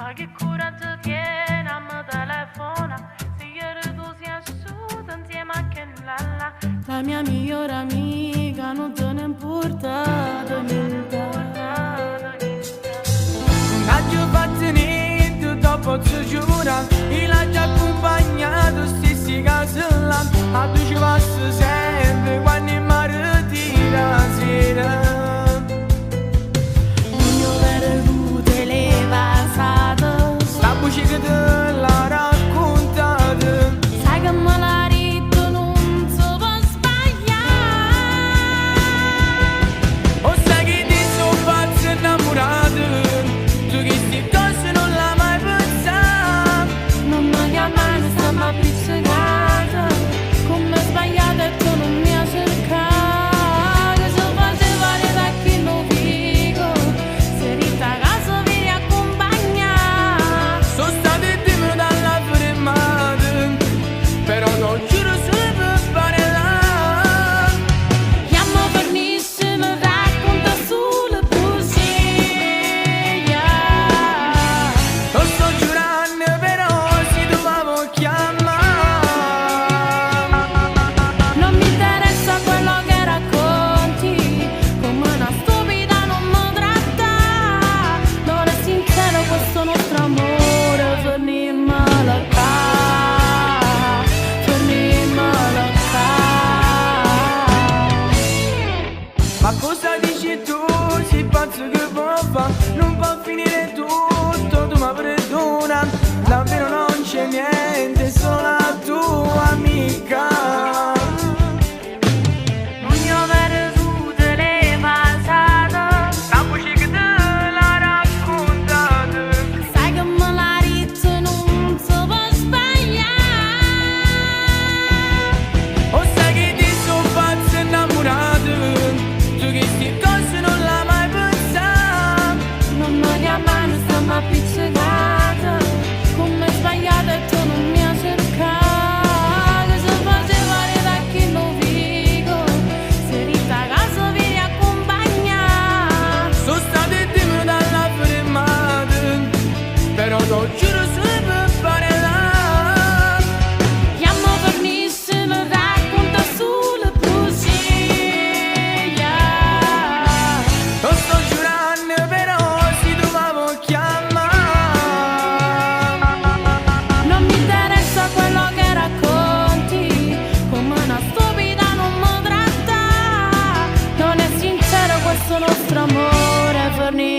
Ma che coraggio tiene a me telefona, se ieri tu sei asciutta insieme a che lalla. La mia migliore amica non te ne importa niente. Non ha già fatto niente, dopo ci giura, e l'ha già accompagnato stessi casi là. A tu ci passo sempre quando mi ritira la sera. Che te l'ha raccontata. Sai che me l'ha detto non si può sbagliare. O sai che ti sono pazzo innamorato, tu che sti cose non l'hai mai pensato. Non mi chiamare, stiamo appiccicata, come sbagliata e tu non mi hai cercato. Che se faceva le tacche non figo, se rita a casa vieni a accompagnare. Sono state timide dalla fermata, però non giuro se per parlare. Chiamo Fernisce, mi racconta sulle bugie. Lo sto giurando però si doveva chiamare. Non mi interessa quello che racconti, come una stupida non mi tratta. Non è sincero questo nostro amore, fermiamolo qua, fermiamolo qua. Ma cosa dici tu? Sei pazzo che può fare? Non può finire tutto, tu mi perdona. Davvero non c'è niente, solo la tua amica. Non gli ho perduto le passate, La voce che te l'ha raccontata. sai che me l'ha detto non si può sbagliare. O sai che ti sono pazzo innamorato, tu che sti cose non l'hai mai pensato. Non mi chiamare, stiamo appiccicata, come sbagliata e tu non mi hai cercato. Che se faceva le tacche non figo, se rita a casa vieni a accompagnare. Sono state timide dalla fermata, però non giuro se per parlare. Chiamo Fernisce, mi racconta sulle bugie. Lo sto giurando però si doveva chiamare. Non mi interessa quello che racconti, come una stupida non mi tratta. Non è sincero questo nostro amore, Fernisce.